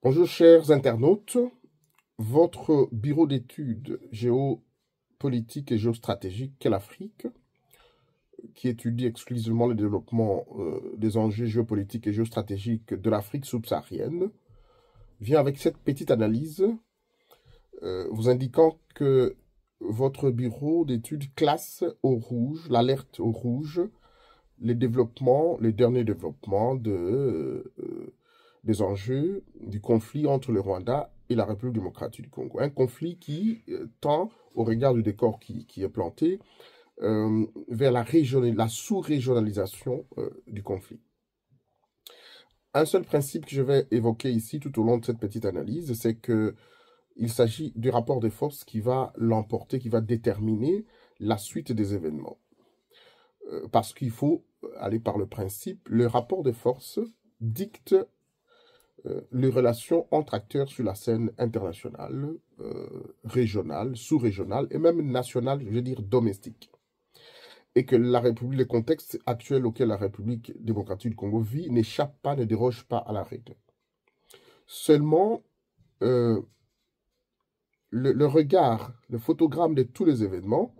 Bonjour chers internautes, votre bureau d'études géopolitiques et géostratégiques qu'est l'Afrique, qui étudie exclusivement le développement des enjeux géopolitiques et géostratégiques de l'Afrique subsaharienne, vient avec cette petite analyse vous indiquant que votre bureau d'études classe au rouge, l'alerte au rouge, les derniers développements des enjeux du conflit entre le Rwanda et la République démocratique du Congo. Un conflit qui tend, au regard du décor qui est planté, vers la sous-régionalisation du conflit. Un seul principe que je vais évoquer ici tout au long de cette petite analyse, c'est qu'il s'agit du rapport de force qui va l'emporter, qui va déterminer la suite des événements. Parce qu'il faut aller par le principe, le rapport de force dicte les relations entre acteurs sur la scène internationale, régionale, sous-régionale et même nationale, je veux dire domestique. Et que la République, le contexte actuel auquel la République démocratique du Congo vit n'échappe pas, ne déroge pas à la règle. Seulement, le regard, le photogramme de tous les événements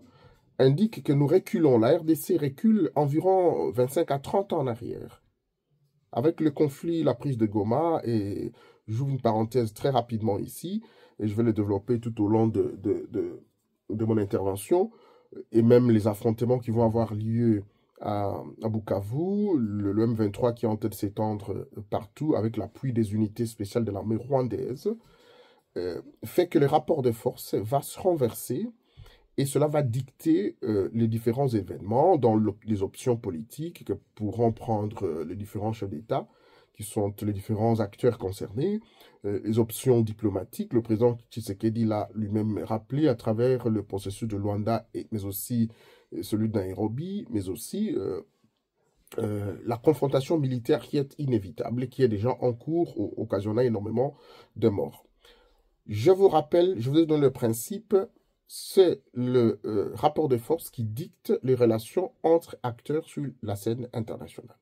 indique que nous reculons. La RDC recule environ 25 à 30 ans en arrière. Avec le conflit, la prise de Goma, et j'ouvre une parenthèse très rapidement ici, et je vais le développer tout au long de mon intervention, et même les affrontements qui vont avoir lieu à Bukavu, le M23 qui est en train de s'étendre partout avec l'appui des unités spéciales de l'armée rwandaise, fait que le rapport de force va se renverser et cela va dicter les différents événements dans les options politiques que pourront prendre les différents chefs d'État, qui sont les différents acteurs concernés, les options diplomatiques. Le président Tshisekedi l'a lui-même rappelé à travers le processus de Luanda, mais aussi celui de Nairobi, mais aussi la confrontation militaire qui est inévitable et qui est déjà en cours, occasionnant énormément de morts. Je vous rappelle, je vous donne le principe, c'est le rapport de force qui dicte les relations entre acteurs sur la scène internationale.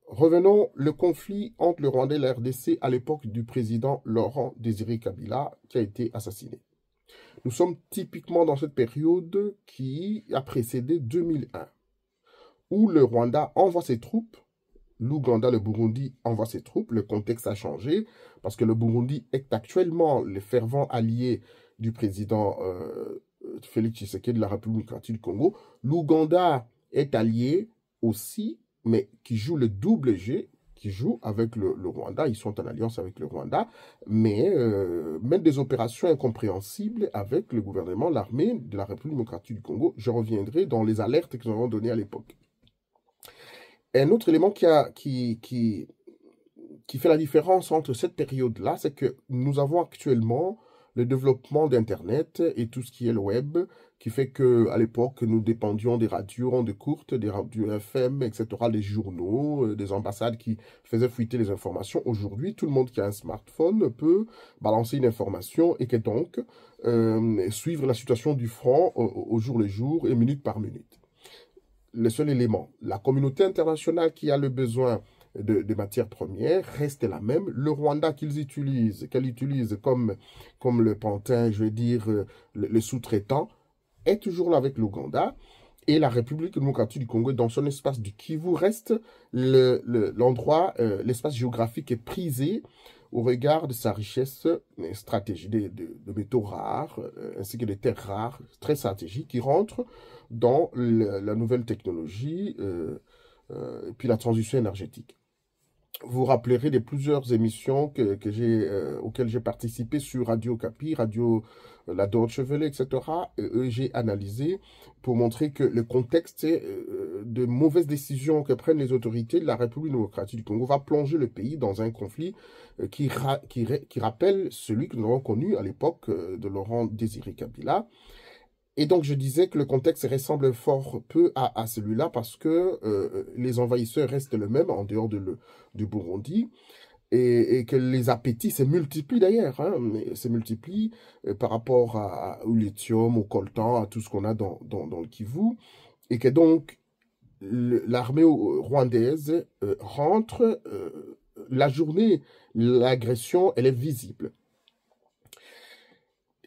Revenons, le conflit entre le Rwanda et la RDC à l'époque du président Laurent Désiré Kabila qui a été assassiné. Nous sommes typiquement dans cette période qui a précédé 2001, où le Rwanda envoie ses troupes, l'Ouganda, le Burundi envoie ses troupes, le contexte a changé, parce que le Burundi est actuellement le fervent allié du président Félix Tshisekedi de la République démocratique du Congo. L'Ouganda est allié aussi, mais qui joue le double jeu, qui joue avec le Rwanda. Ils sont en alliance avec le Rwanda, mais mènent des opérations incompréhensibles avec le gouvernement, l'armée de la République démocratique du Congo. Je reviendrai dans les alertes que nous avons données à l'époque. Un autre élément qui fait la différence entre cette période-là, c'est que nous avons actuellement le développement d'Internet et tout ce qui est le web, qui fait qu'à l'époque, nous dépendions des radios ondes courtes, des radios FM, etc., des journaux, des ambassades qui faisaient fuiter les informations. Aujourd'hui, tout le monde qui a un smartphone peut balancer une information et que donc suivre la situation du front au jour le jour et minute par minute. Le seul élément, la communauté internationale qui a le besoin de matières premières reste la même. Le Rwanda qu'elle utilise comme le pantin, je veux dire, le sous-traitant, est toujours là avec l'Ouganda. Et la République démocratique du Congo, dans son espace du Kivu, reste l'endroit, l'espace géographique est prisé au regard de sa richesse stratégique, de métaux rares, ainsi que des terres rares, très stratégiques, qui rentrent dans la nouvelle technologie et puis la transition énergétique. Vous rappellerez de plusieurs émissions auxquelles j'ai participé sur Radio Okapi, Radio La Deutsche Welle, etc. J'ai analysé pour montrer que le contexte de mauvaises décisions que prennent les autorités de la République démocratique du Congo va plonger le pays dans un conflit qui rappelle celui que nous avons connu à l'époque de Laurent Désiré Kabila. Et donc, je disais que le contexte ressemble fort peu à celui-là parce que les envahisseurs restent les mêmes en dehors du Burundi et que les appétits se multiplient d'ailleurs, hein, se multiplient par rapport au lithium, au coltan, à tout ce qu'on a dans le Kivu et que donc l'armée rwandaise rentre la journée, l'agression, elle est visible.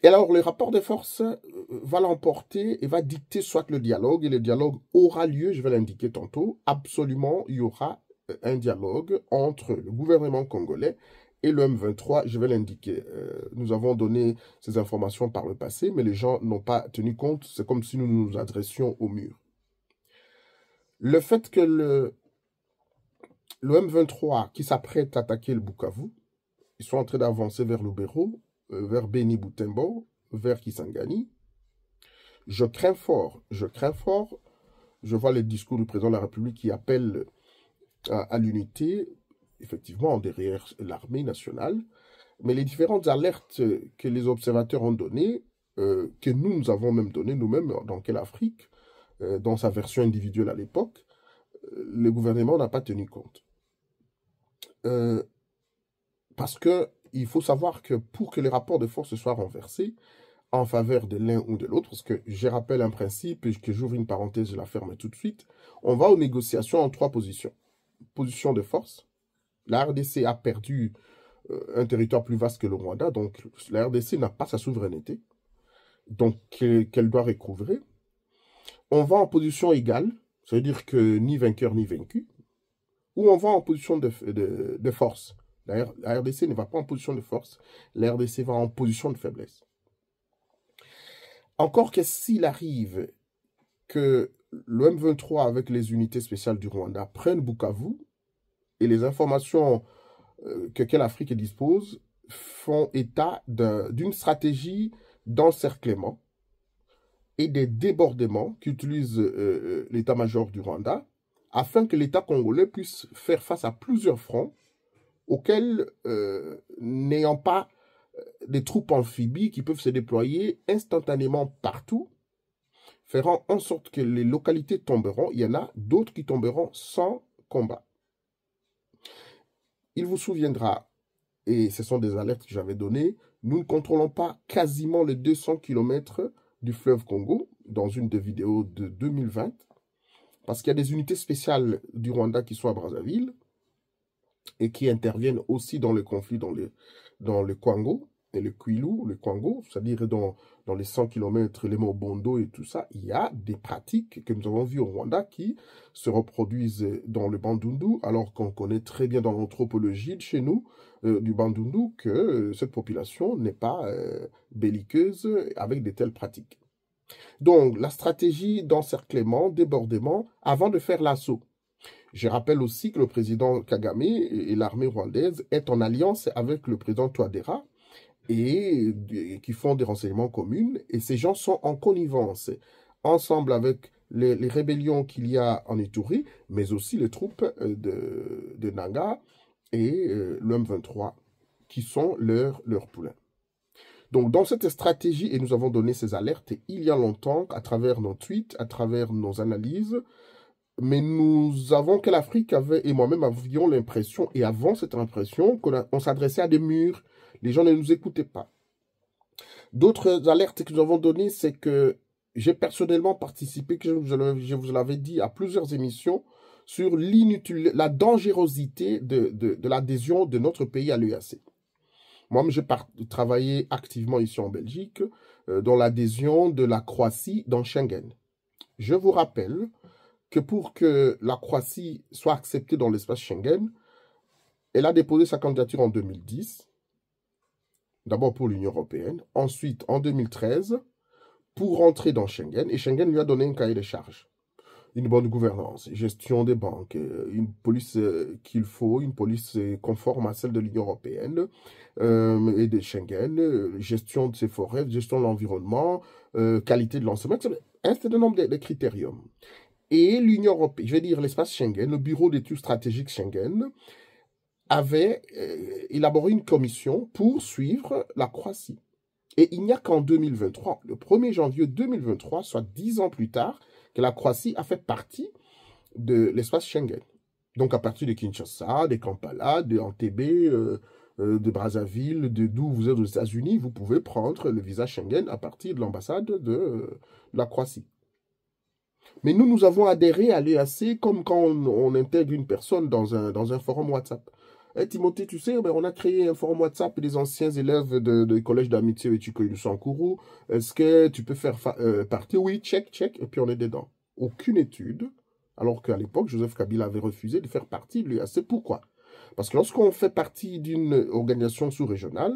Et alors, le rapport de force va l'emporter et va dicter soit le dialogue, et le dialogue aura lieu, je vais l'indiquer tantôt, absolument, il y aura un dialogue entre le gouvernement congolais et le M23, je vais l'indiquer. Nous avons donné ces informations par le passé, mais les gens n'ont pas tenu compte, c'est comme si nous nous adressions au mur. Le fait que le M23 qui s'apprête à attaquer le Bukavu, ils sont en train d'avancer vers Lubero, vers Beni Butembo, vers Kisangani. Je crains fort, je vois les discours du président de la République qui appellent à l'unité, effectivement, derrière l'armée nationale, mais les différentes alertes que les observateurs ont données, que nous avons même données nous-mêmes dans Quelle Afrique, dans sa version individuelle à l'époque, le gouvernement n'a pas tenu compte. Parce que il faut savoir que pour que les rapports de force soient renversés en faveur de l'un ou de l'autre, parce que je rappelle un principe et que j'ouvre une parenthèse, je la ferme tout de suite, on va aux négociations en 3 positions. Position de force, la RDC a perdu un territoire plus vaste que le Rwanda, donc la RDC n'a pas sa souveraineté, donc qu'elle doit recouvrer. On va en position égale, ça veut dire que ni vainqueur ni vaincu, ou on va en position de force. La RDC ne va pas en position de force, la RDC va en position de faiblesse. Encore que s'il arrive que le M23 avec les unités spéciales du Rwanda prennent Bukavu, et les informations que Quelle Afrique dispose font état d'une stratégie d'encerclement et des débordements qu'utilise l'état-major du Rwanda afin que l'État congolais puisse faire face à plusieurs fronts auxquels, n'ayant pas des troupes amphibies qui peuvent se déployer instantanément partout, feront en sorte que les localités tomberont. Il y en a d'autres qui tomberont sans combat. Il vous souviendra, et ce sont des alertes que j'avais données, nous ne contrôlons pas quasiment les 200 km du fleuve Congo, dans une des vidéos de 2020, parce qu'il y a des unités spéciales du Rwanda qui sont à Brazzaville, et qui interviennent aussi dans le conflit dans le Kwango, et le Kwilu, le Kwango, c'est-à-dire dans les 100 km, les Mobondo et tout ça, il y a des pratiques que nous avons vues au Rwanda qui se reproduisent dans le Bandundu, alors qu'on connaît très bien dans l'anthropologie de chez nous, du Bandundu, que cette population n'est pas belliqueuse avec de telles pratiques. Donc, la stratégie d'encerclement, débordement, avant de faire l'assaut. Je rappelle aussi que le président Kagame et l'armée rwandaise est en alliance avec le président Touadéra et qui font des renseignements communs. Et ces gens sont en connivence, ensemble avec les rébellions qu'il y a en Ituri, mais aussi les troupes de Nanga et le M23, qui sont leurs poulains. Donc, dans cette stratégie, et nous avons donné ces alertes il y a longtemps, à travers nos tweets, à travers nos analyses, mais nous avons Quelle Afrique avait, et moi-même avions l'impression, et avant cette impression, qu'on s'adressait à des murs. Les gens ne nous écoutaient pas. D'autres alertes que nous avons données, c'est que j'ai personnellement participé, que je vous l'avais dit, à plusieurs émissions sur la dangerosité de l'adhésion de notre pays à l'EAC. Moi-même, j'ai travaillé activement ici en Belgique dans l'adhésion de la Croatie dans Schengen. Je vous rappelle que pour que la Croatie soit acceptée dans l'espace Schengen, elle a déposé sa candidature en 2010, d'abord pour l'Union européenne, ensuite en 2013, pour rentrer dans Schengen, et Schengen lui a donné un cahier de charges. Une bonne gouvernance, gestion des banques, une police qu'il faut, une police conforme à celle de l'Union européenne et de Schengen, gestion de ses forêts, gestion de l'environnement, qualité de l'enseignement, un certain nombre de critériums. Et l'Union européenne, je vais dire l'espace Schengen, le bureau d'études stratégiques Schengen, avait élaboré une commission pour suivre la Croatie. Et il n'y a qu'en 2023, le 1er janvier 2023, soit 10 ans plus tard, que la Croatie a fait partie de l'espace Schengen. Donc à partir de Kinshasa, de Kampala, de Entebbe, de Brazzaville, d'où vous êtes aux États-Unis, vous pouvez prendre le visa Schengen à partir de l'ambassade de la Croatie. Mais nous avons adhéré à l'EAC comme quand on intègre une personne dans un forum WhatsApp. Eh, Timothée, tu sais, ben, on a créé un forum WhatsApp des anciens élèves de collège d'amitié et Chikoyi Sankuru. Est-ce que tu peux faire partie? Oui, check, check, et puis on est dedans. Aucune étude, alors qu'à l'époque, Joseph Kabila avait refusé de faire partie de l'UAC. Pourquoi? Parce que lorsqu'on fait partie d'une organisation sous-régionale,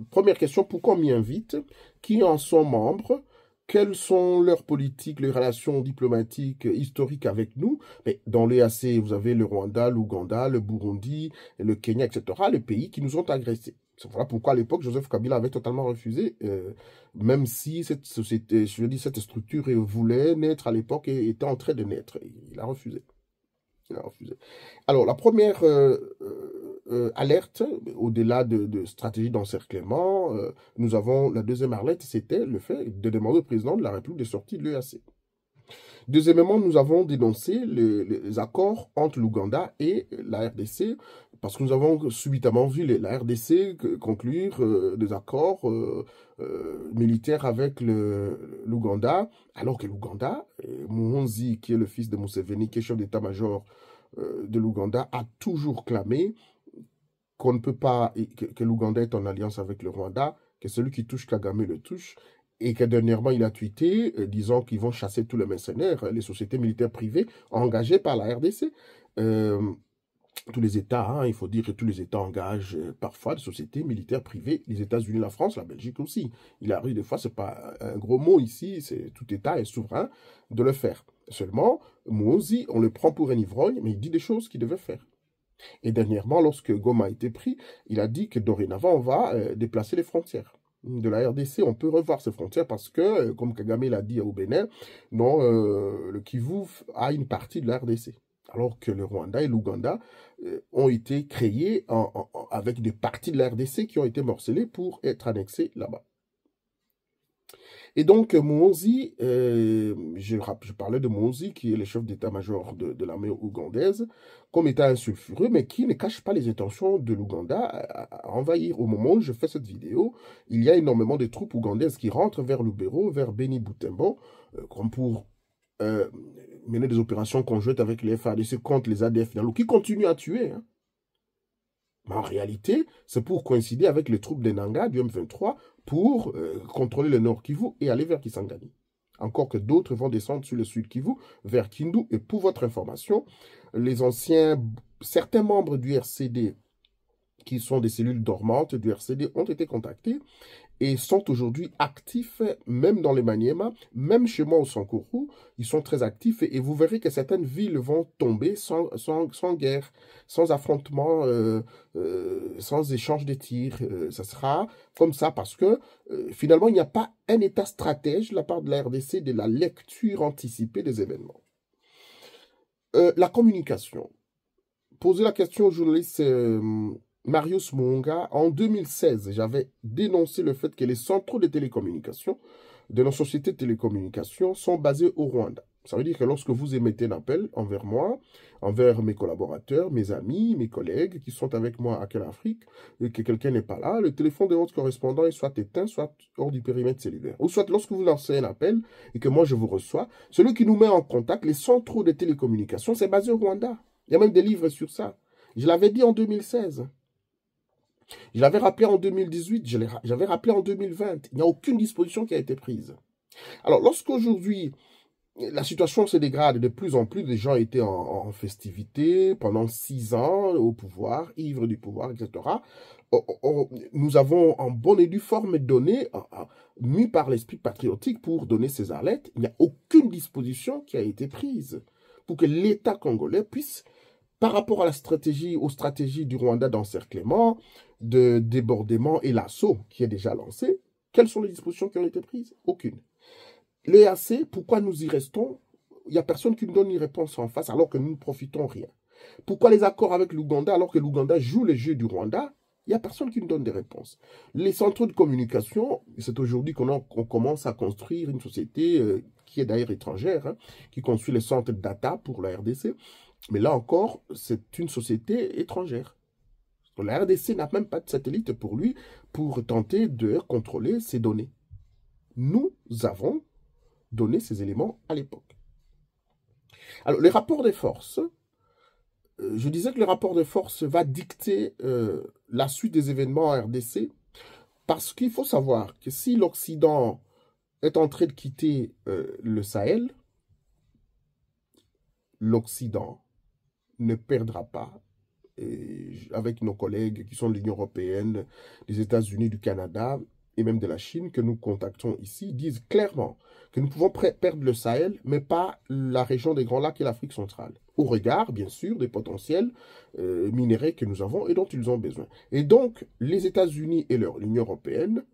première question, pourquoi on m'y invite? Qui en sont membres? Quelles sont leurs politiques, les relations diplomatiques historiques avec nous? Mais dans l'EAC, vous avez le Rwanda, l'Ouganda, le Burundi, le Kenya, etc., les pays qui nous ont agressés. Voilà pourquoi à l'époque, Joseph Kabila avait totalement refusé, même si cette société, je veux dire, cette structure voulait naître à l'époque et était en train de naître. Il a refusé. Il a refusé. Alors, la première alerte, au-delà de stratégie d'encerclement, nous avons la deuxième alerte, c'était le fait de demander au président de la République de sortir de l'EAC. Deuxièmement, nous avons dénoncé les accords entre l'Ouganda et la RDC, parce que nous avons subitement vu la RDC conclure des accords militaires avec l'Ouganda, alors que l'Ouganda, Muhonzi, qui est le fils de Museveni, qui est chef d'état-major de l'Ouganda, a toujours clamé qu'on ne peut pas, que l'Ouganda est en alliance avec le Rwanda, que celui qui touche Kagame le touche, et que dernièrement il a tweeté disant qu'ils vont chasser tous les mercenaires, les sociétés militaires privées engagées par la RDC. Tous les États, hein, il faut dire que tous les États engagent parfois des sociétés militaires privées, les États-Unis, la France, la Belgique aussi. Il arrive des fois, c'est pas un gros mot ici, c'est tout État est souverain de le faire. Seulement, Mouzi, on le prend pour un ivrogne, mais il dit des choses qu'il devait faire. Et dernièrement, lorsque Goma a été pris, il a dit que dorénavant, on va déplacer les frontières de la RDC. On peut revoir ces frontières parce que, comme Kagame l'a dit au Bénin, non, le Kivu a une partie de la RDC. Alors que le Rwanda et l'Ouganda ont été créés avec des parties de la RDC qui ont été morcelées pour être annexées là-bas. Et donc, Muhonzi, je parlais de Muhonzi, qui est le chef d'état-major de l'armée ougandaise, comme étant un sulfureux, mais qui ne cache pas les intentions de l'Ouganda à envahir. Au moment où je fais cette vidéo, il y a énormément de troupes ougandaises qui rentrent vers Lubero, vers Beni Butembo, comme pour mener des opérations conjointes avec les FARDC contre les ADF Nalu, qui continuent à tuer. Hein. Mais en réalité, c'est pour coïncider avec les troupes des Nanga du M23 pour contrôler le nord Kivu et aller vers Kisangani. Encore que d'autres vont descendre sur le sud Kivu, vers Kindu. Et pour votre information, certains membres du RCD, qui sont des cellules dormantes du RCD, ont été contactés et sont aujourd'hui actifs, même dans les Maniema, même chez moi au Sankuru, ils sont très actifs et vous verrez que certaines villes vont tomber sans guerre, sans affrontement, sans échange de tirs. Ça sera comme ça parce que finalement, il n'y a pas un État stratège de la part de la RDC de la lecture anticipée des événements. La communication. Poser la question au journaliste Marius Muonga, en 2016, j'avais dénoncé le fait que les centraux de télécommunications de nos sociétés de télécommunications sont basés au Rwanda. Ça veut dire que lorsque vous émettez un appel envers moi, envers mes collaborateurs, mes amis, mes collègues qui sont avec moi à Quelle Afrique, et que quelqu'un n'est pas là, le téléphone de votre correspondant est soit éteint, soit hors du périmètre cellulaire. Ou soit lorsque vous lancez un appel et que moi je vous reçois, celui qui nous met en contact, les centraux de télécommunications, c'est basé au Rwanda. Il y a même des livres sur ça. Je l'avais dit en 2016. Je l'avais rappelé en 2018, j'avais rappelé en 2020. Il n'y a aucune disposition qui a été prise. Alors, lorsqu'aujourd'hui, la situation se dégrade de plus en plus, les gens étaient en festivité pendant 6 ans au pouvoir, ivres du pouvoir, etc. Nous avons en bonne et due forme donné, mis par l'esprit patriotique pour donner ces alertes. Il n'y a aucune disposition qui a été prise pour que l'État congolais puisse, par rapport à aux stratégies du Rwanda d'encerclement, de débordement et l'assaut qui est déjà lancé, quelles sont les dispositions qui ont été prises? Aucune. L'EAC, pourquoi nous y restons? Il n'y a personne qui nous donne une réponse en face alors que nous ne profitons rien. Pourquoi les accords avec l'Ouganda alors que l'Ouganda joue les jeux du Rwanda? Il n'y a personne qui nous donne des réponses. Les centres de communication, c'est aujourd'hui qu'on commence à construire une société qui est d'ailleurs étrangère, hein, qui construit les centres de data pour la RDC. Mais là encore, c'est une société étrangère. La RDC n'a même pas de satellite pour lui pour tenter de contrôler ces données. Nous avons donné ces éléments à l'époque. Alors, les rapports des forces je disais que le rapport de force va dicter la suite des événements en RDC, parce qu'il faut savoir que si l'Occident est en train de quitter le Sahel, l'Occident ne perdra pas, et avec nos collègues qui sont de l'Union européenne, des États-Unis, du Canada et même de la Chine que nous contactons ici, disent clairement que nous pouvons perdre le Sahel, mais pas la région des Grands Lacs et l'Afrique centrale, au regard, bien sûr, des potentiels minéraux que nous avons et dont ils ont besoin. Et donc, les États-Unis et l'Union européenne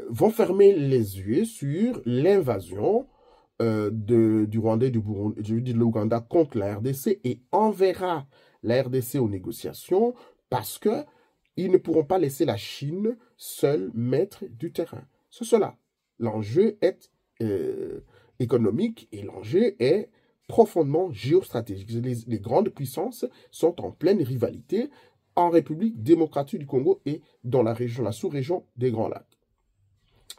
vont fermer les yeux sur l'invasion du Rwanda et du Burundi, je veux dire de l'Ouganda contre la RDC, et enverra la RDC aux négociations parce que ils ne pourront pas laisser la Chine seule maître du terrain. C'est cela. L'enjeu est économique et l'enjeu est profondément géostratégique. Les grandes puissances sont en pleine rivalité en République démocratique du Congo et dans la région, la sous-région des Grands Lacs.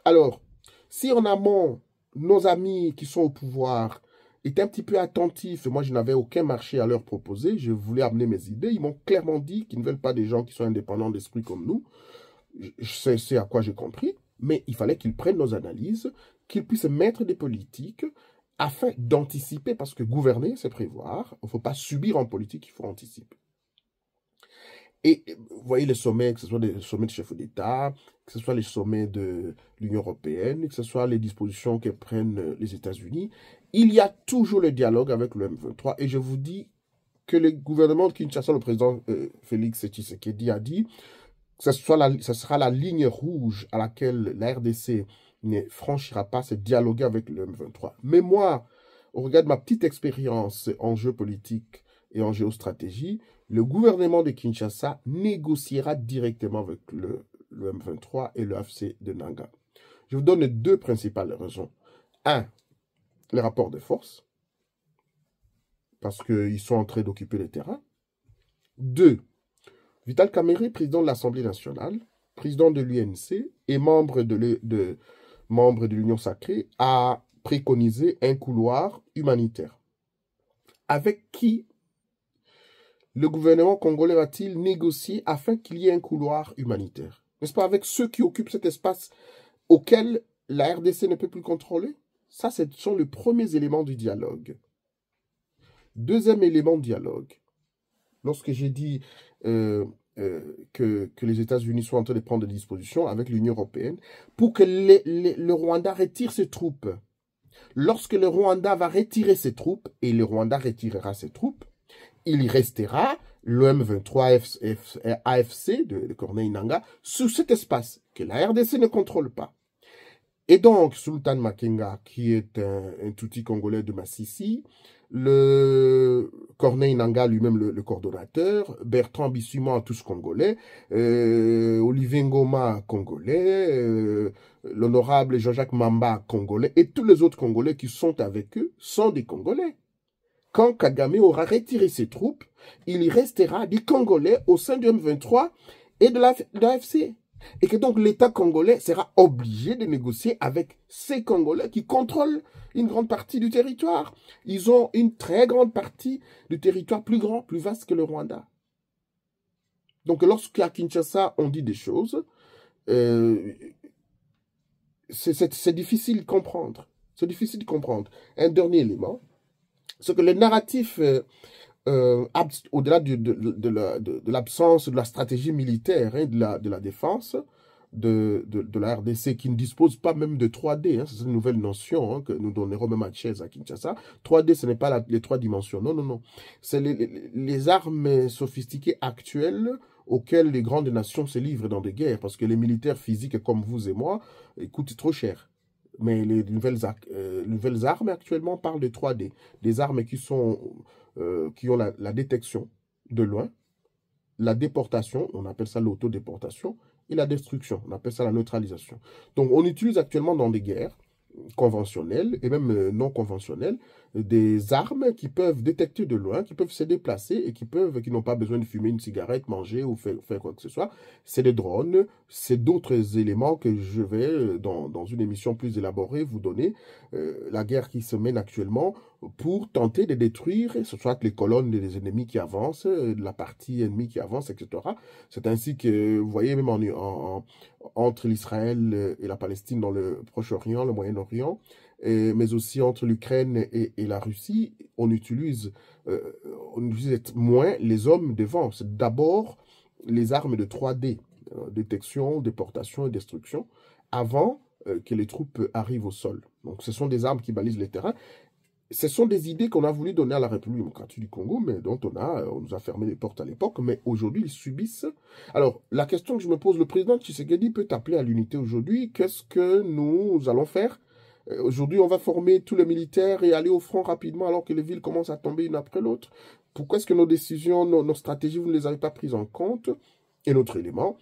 Alors, si en amont, nos amis qui sont au pouvoir étaient un petit peu attentifs, moi je n'avais aucun marché à leur proposer, je voulais amener mes idées, ils m'ont clairement dit qu'ils ne veulent pas des gens qui sont indépendants d'esprit comme nous, c'est à quoi j'ai compris, mais il fallait qu'ils prennent nos analyses, qu'ils puissent mettre des politiques afin d'anticiper, parce que gouverner, c'est prévoir, il ne faut pas subir en politique, il faut anticiper. Et vous voyez les sommets, que ce soit les sommets de chefs d'État, que ce soit les sommets de l'Union européenne, que ce soit les dispositions que prennent les États-Unis, il y a toujours le dialogue avec le M23. Et je vous dis que le gouvernement de Kinshasa, le président Félix Tshisekedi a dit que ce sera la ligne rouge à laquelle la RDC ne franchira pas, c'est dialoguer avec le M23. Mais moi, au regard de ma petite expérience en géopolitique et en géostratégie, le gouvernement de Kinshasa négociera directement avec le M23 et le AFC de Nanga. Je vous donne deux principales raisons. Un, les rapports de force, parce qu'ils sont en train d'occuper le terrain. Deux, Vital Kamerhe, président de l'Assemblée nationale, président de l'UNC et membre de l'Union sacrée, a préconisé un couloir humanitaire. Avec qui le gouvernement congolais va-t-il négocier afin qu'il y ait un couloir humanitaire? N'est-ce pas avec ceux qui occupent cet espace auquel la RDC ne peut plus contrôler? Ça, ce sont les premiers éléments du dialogue. Deuxième élément de dialogue. Lorsque j'ai dit que les États-Unis sont en train de prendre des dispositions avec l'Union européenne pour que le Rwanda retire ses troupes. Lorsque le Rwanda va retirer ses troupes, et le Rwanda retirera ses troupes, il y restera le M23 AFC de Corneille Nangaa sous cet espace que la RDC ne contrôle pas. Et donc, Sultan Makenga, qui est un touti congolais de Massissi, le Corneille Nangaa lui-même le coordonnateur, Bertrand Bissuma, tous congolais, Olivier Ngoma, congolais, l'honorable Jean-Jacques Mamba, congolais, et tous les autres congolais qui sont avec eux sont des congolais. Quand Kagame aura retiré ses troupes, il y restera des Congolais au sein du M23 et de l'AFC. Et que donc l'État congolais sera obligé de négocier avec ces Congolais qui contrôlent une grande partie du territoire. Ils ont une très grande partie du territoire plus grand, plus vaste que le Rwanda. Donc lorsqu'à Kinshasa on dit des choses, c'est difficile de comprendre. C'est difficile de comprendre. Un dernier élément, c'est que le narratif, au-delà de l'absence de la stratégie militaire, hein, de la défense de la RDC, qui ne dispose pas même de 3D, hein, c'est une nouvelle notion hein, que nous donnerons même à Thiès, à Kinshasa. 3D, ce n'est pas les 3 dimensions, non, non, non. C'est les armes sophistiquées actuelles auxquelles les grandes nations se livrent dans des guerres, parce que les militaires physiques comme vous et moi coûtent trop cher. Mais les nouvelles armes actuellement parlent de 3D. Des armes qui ont la détection de loin, la déportation, on appelle ça l'autodéportation, et la destruction, on appelle ça la neutralisation. Donc on utilise actuellement dans des guerres conventionnelles et même non conventionnelles des armes qui peuvent détecter de loin, qui peuvent se déplacer et qui n'ont pas besoin de fumer une cigarette, manger ou faire quoi que ce soit. C'est des drones, c'est d'autres éléments que je vais, dans une émission plus élaborée, vous donner. La guerre qui se mène actuellement pour tenter de détruire, ce soit les colonnes des ennemis qui avancent, la partie ennemie qui avance, etc. C'est ainsi que, vous voyez, même entre l'Israël et la Palestine dans le Proche-Orient, le Moyen-Orient, mais aussi entre l'Ukraine et la Russie, on utilise moins les hommes devant. C'est d'abord les armes de 3D, détection, déportation et destruction, avant que les troupes arrivent au sol. Donc ce sont des armes qui balisent les terrains. Ce sont des idées qu'on a voulu donner à la République démocratique du Congo, mais dont on nous a fermé les portes à l'époque, mais aujourd'hui, ils subissent. Alors, la question que je me pose, le président Tshisekedi peut appeler à l'unité aujourd'hui. Qu'est-ce que nous allons faire? Aujourd'hui, on va former tous les militaires et aller au front rapidement alors que les villes commencent à tomber une après l'autre. Pourquoi est-ce que nos décisions, nos stratégies, vous ne les avez pas prises en compte? Et l'autre élément,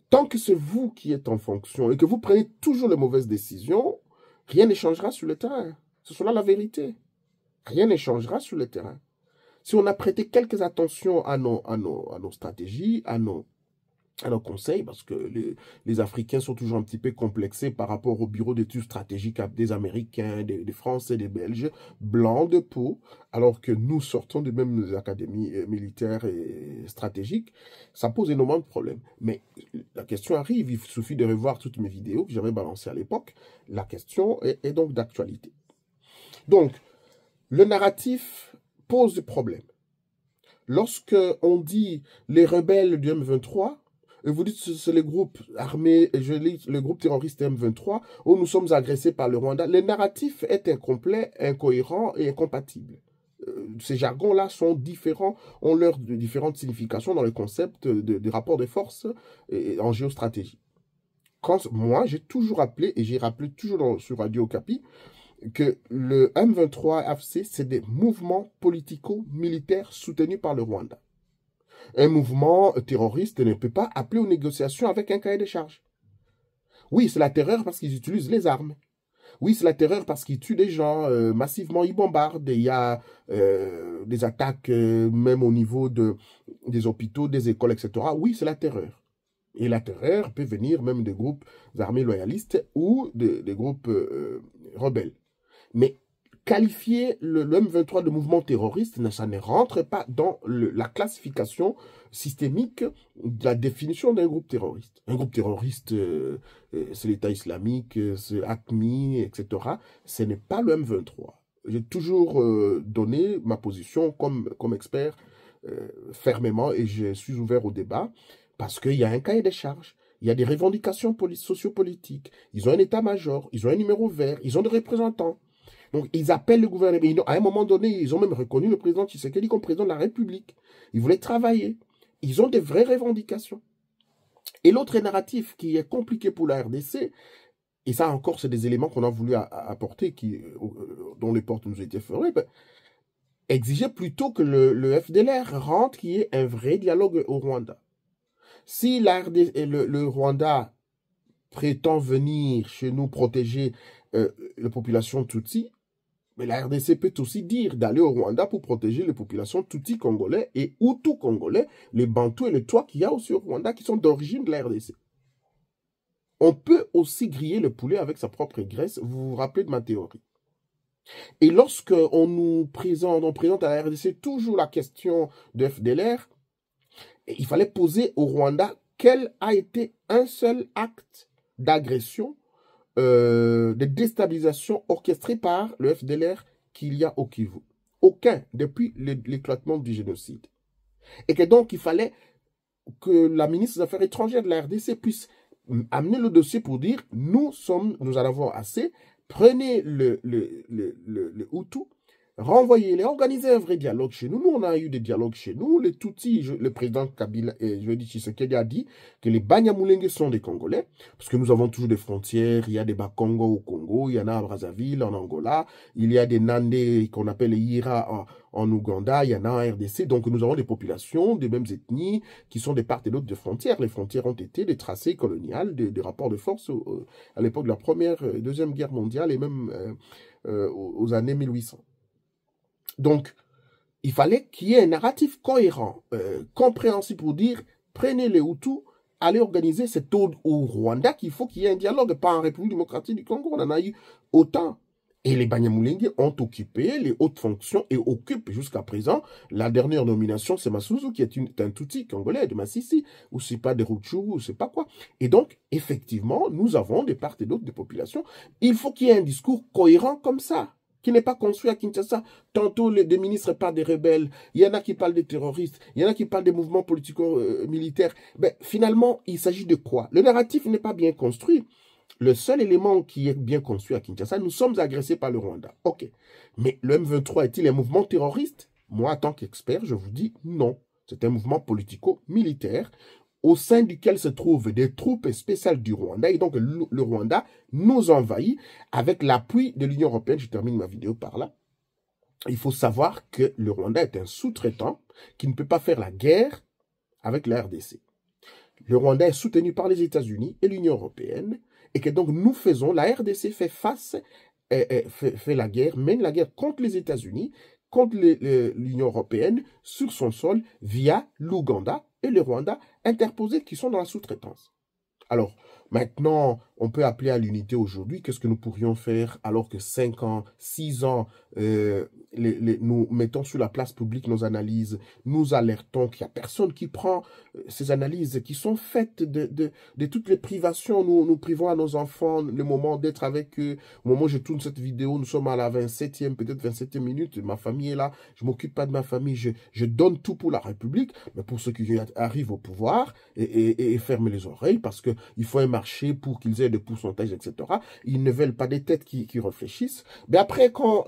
tant que c'est vous qui êtes en fonction et que vous prenez toujours les mauvaises décisions, rien ne changera sur le terrain. Ce sera la vérité. Rien ne changera sur le terrain. Si on a prêté quelques attentions à nos stratégies, à nos conseils, parce que les Africains sont toujours un petit peu complexés par rapport au bureau d'études stratégiques des Américains, des Français, des Belges, blancs de peau, alors que nous sortons des mêmes académies militaires et stratégiques, ça pose énormément de problèmes. Mais la question arrive, il suffit de revoir toutes mes vidéos que j'avais balancées à l'époque. La question est donc d'actualité. Donc, le narratif pose des problèmes. Lorsque on dit les rebelles du M23, et vous dites que c'est les groupes armés, je lis le groupe terroriste M23, où nous sommes agressés par le Rwanda, le narratif est incomplet, incohérent et incompatible. Ces jargons-là sont différents, ont leurs différentes significations dans le concept de rapport de force et en géostratégie. Moi, j'ai toujours appelé, et j'ai rappelé toujours sur Radio Okapi, que le M23 AFC, c'est des mouvements politico-militaires soutenus par le Rwanda. Un mouvement terroriste ne peut pas appeler aux négociations avec un cahier de charges. Oui, c'est la terreur parce qu'ils utilisent les armes. Oui, c'est la terreur parce qu'ils tuent des gens, massivement ils bombardent. Il y a des attaques même au niveau des hôpitaux, des écoles, etc. Oui, c'est la terreur. Et la terreur peut venir même des groupes armés loyalistes ou des groupes rebelles. Mais qualifier le M23 de mouvement terroriste, ça ne rentre pas dans la classification systémique de la définition d'un groupe terroriste. Un groupe terroriste, c'est l'État islamique, c'est AQMI, etc. Ce n'est pas le M23. J'ai toujours donné ma position comme expert fermement et je suis ouvert au débat parce qu'il y a un cahier des charges. Il y a des revendications sociopolitiques. Ils ont un état-major, ils ont un numéro vert, ils ont des représentants. Donc, ils appellent le gouvernement. À un moment donné, ils ont même reconnu le président Tshisekedi comme président de la République. Ils voulaient travailler. Ils ont des vraies revendications. Et l'autre narratif qui est compliqué pour la RDC, et ça encore, c'est des éléments qu'on a voulu apporter, dont les portes nous étaient fermées, exigeait plutôt que le FDLR rentre, qu'il y ait un vrai dialogue au Rwanda. Si le Rwanda prétend venir chez nous protéger la population Tutsi, mais la RDC peut aussi dire d'aller au Rwanda pour protéger les populations Tutsi congolais et Hutu congolais, les Bantous et les Twa qu'il y a aussi au Rwanda qui sont d'origine de la RDC. On peut aussi griller le poulet avec sa propre graisse, vous vous rappelez de ma théorie. Et lorsque on présente à la RDC toujours la question de FDLR, il fallait poser au Rwanda quel a été un seul acte d'agression, de déstabilisation orchestrée par le FDLR qu'il y a au Kivu. Aucun, depuis l'éclatement du génocide. Et que donc, il fallait que la ministre des Affaires étrangères de la RDC puisse amener le dossier pour dire, nous en avons assez, prenez le Hutu, renvoyez-les, organisez un vrai dialogue chez nous. Nous, on a eu des dialogues chez nous. Les Tutsis, le président Kabila, je veux dire Tshisekedi a dit que les Banyamulenge sont des Congolais, parce que nous avons toujours des frontières. Il y a des Bakongo au Congo, il y en a à Brazzaville, en Angola, il y a des Nandé qu'on appelle les Ira en Ouganda, il y en a en RDC. Donc, nous avons des populations des mêmes ethnies qui sont de part et d'autre des frontières. Les frontières ont été des tracés coloniales, des rapports de force à l'époque de la Première, Deuxième Guerre mondiale et même aux années 1800. Donc, il fallait qu'il y ait un narratif cohérent, compréhensible pour dire, prenez les Hutus, allez organiser, c'est au Rwanda qu'il faut qu'il y ait un dialogue, pas en République démocratique du Congo, on en a eu autant. Et les Banyamulenge ont occupé les hautes fonctions et occupent jusqu'à présent. La dernière nomination, c'est Masuzu, qui est un Tutsi congolais de Massissi, ou c'est pas des Rutshuru, ou c'est pas quoi. Et donc, effectivement, nous avons des parts et d'autres des populations. Il faut qu'il y ait un discours cohérent comme ça, qui n'est pas construit à Kinshasa. Tantôt, des ministres parlent des rebelles, il y en a qui parlent des terroristes, il y en a qui parlent des mouvements politico-militaires. Ben, finalement, il s'agit de quoi? Le narratif n'est pas bien construit. Le seul élément qui est bien construit à Kinshasa, nous sommes agressés par le Rwanda. Ok. Mais le M23 est-il un mouvement terroriste? Moi, en tant qu'expert, je vous dis non. C'est un mouvement politico-militaire au sein duquel se trouvent des troupes spéciales du Rwanda. Et donc, le Rwanda nous envahit avec l'appui de l'Union européenne. Je termine ma vidéo par là. Il faut savoir que le Rwanda est un sous-traitant qui ne peut pas faire la guerre avec la RDC. Le Rwanda est soutenu par les États-Unis et l'Union européenne. Et que donc nous faisons, la RDC fait face, fait la guerre, mène la guerre contre les États-Unis, contre l'Union européenne, sur son sol, via l'Ouganda et le Rwanda, interposés qui sont dans la sous-traitance. Alors, maintenant, on peut appeler à l'unité aujourd'hui. Qu'est-ce que nous pourrions faire alors que 5 ans, 6 ans, nous mettons sur la place publique nos analyses, nous alertons qu'il n'y a personne qui prend ces analyses qui sont faites de toutes les privations. Nous privons à nos enfants le moment d'être avec eux. Au moment où je tourne cette vidéo, nous sommes à la 27e, peut-être 27e minute. Ma famille est là. Je ne m'occupe pas de ma famille. Je donne tout pour la République. Mais pour ceux qui arrivent au pouvoir et ferment les oreilles parce qu'il faut un marché pour qu'ils aient des pourcentages, etc. Ils ne veulent pas des têtes qui réfléchissent. Mais après, quand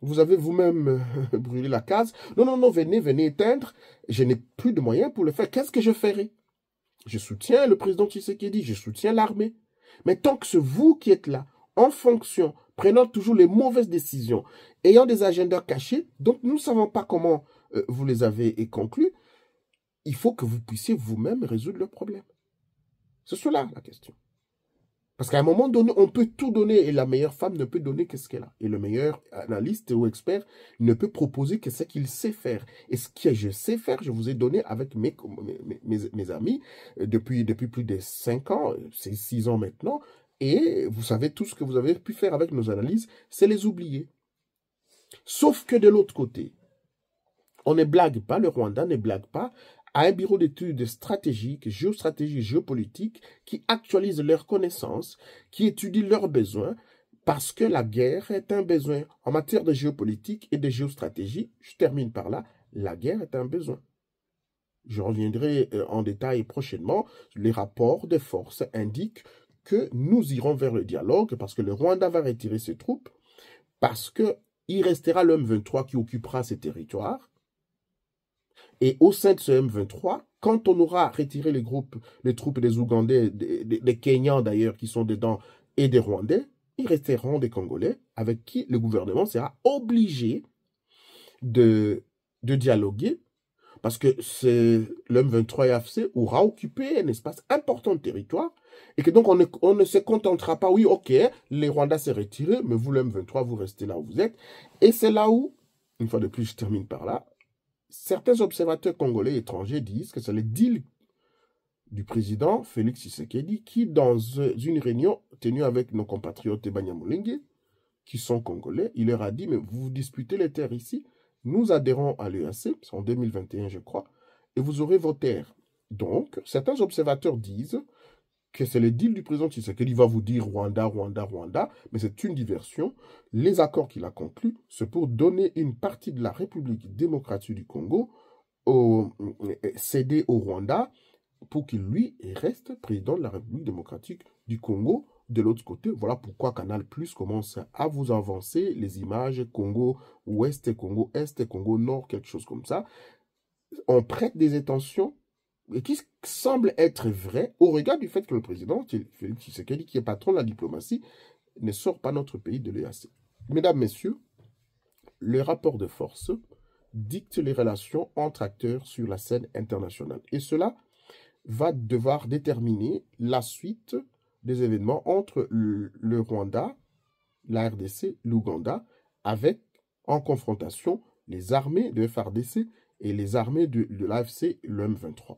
vous avez vous-même brûlé la case, non, venez éteindre. Je n'ai plus de moyens pour le faire. Qu'est-ce que je ferai? Je soutiens le président Tshisekedi, je soutiens l'armée. Mais tant que c'est vous qui êtes là, en fonction, prenant toujours les mauvaises décisions, ayant des agendas cachés, donc nous ne savons pas comment vous les avez conclus, il faut que vous puissiez vous-même résoudre le problème. C'est cela la question. Parce qu'à un moment donné, on peut tout donner et la meilleure femme ne peut donner que ce qu'elle a. Et le meilleur analyste ou expert ne peut proposer que ce qu'il sait faire. Et ce que je sais faire, je vous ai donné avec mes amis depuis plus de 5 ans, c'est 6 ans maintenant. Et vous savez, tout ce que vous avez pu faire avec nos analyses, c'est les oublier. Sauf que de l'autre côté, on ne blague pas, le Rwanda ne blague pas à un bureau d'études stratégiques, géostratégie, géopolitique, qui actualise leurs connaissances, qui étudie leurs besoins, parce que la guerre est un besoin. En matière de géopolitique et de géostratégie, je termine par là, la guerre est un besoin. Je reviendrai en détail prochainement. Les rapports de force indiquent que nous irons vers le dialogue, parce que le Rwanda va retirer ses troupes, parce qu'il restera le M23 qui occupera ces territoires. Et au sein de ce M23, quand on aura retiré les troupes des Ougandais, des Kenyans d'ailleurs qui sont dedans, et des Rwandais, ils resteront des Congolais avec qui le gouvernement sera obligé de dialoguer parce que le M23 et AFC aura occupé un espace important de territoire et que donc on ne se contentera pas, oui, ok, les Rwandais s'est retiré, mais vous, le M23, vous restez là où vous êtes. Et c'est là où, une fois de plus, je termine par là, certains observateurs congolais étrangers disent que c'est le deal du président Félix Tshisekedi qui, dans une réunion tenue avec nos compatriotes Banyamulenge, qui sont congolais, il leur a dit, mais vous disputez les terres ici, nous adhérons à l'EAC, c'est en 2021 je crois, et vous aurez vos terres. Donc, certains observateurs disent que c'est le deal du président Tshisekedi. Il va vous dire Rwanda, Rwanda, Rwanda, mais c'est une diversion. Les accords qu'il a conclus, c'est pour donner une partie de la République démocratique du Congo céder au Rwanda pour qu'il, lui, reste président de la République démocratique du Congo. De l'autre côté, voilà pourquoi Canal Plus commence à vous avancer les images Congo Ouest, Congo Est, Congo Nord, quelque chose comme ça. On prête des intentions et qui semble être vrai au regard du fait que le président Félix Tshisekedi, qui est patron de la diplomatie, ne sort pas notre pays de l'EAC. Mesdames, Messieurs, le rapport de force dicte les relations entre acteurs sur la scène internationale. Et cela va devoir déterminer la suite des événements entre le Rwanda la RDC, l'Ouganda, avec en confrontation les armées de FARDC et les armées de l'AFC, le M23.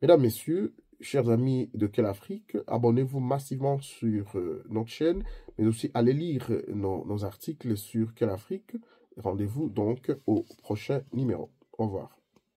Mesdames, Messieurs, chers amis de Quelle Afrique, abonnez-vous massivement sur notre chaîne, mais aussi allez lire nos articles sur Quelle Afrique. Rendez-vous donc au prochain numéro. Au revoir.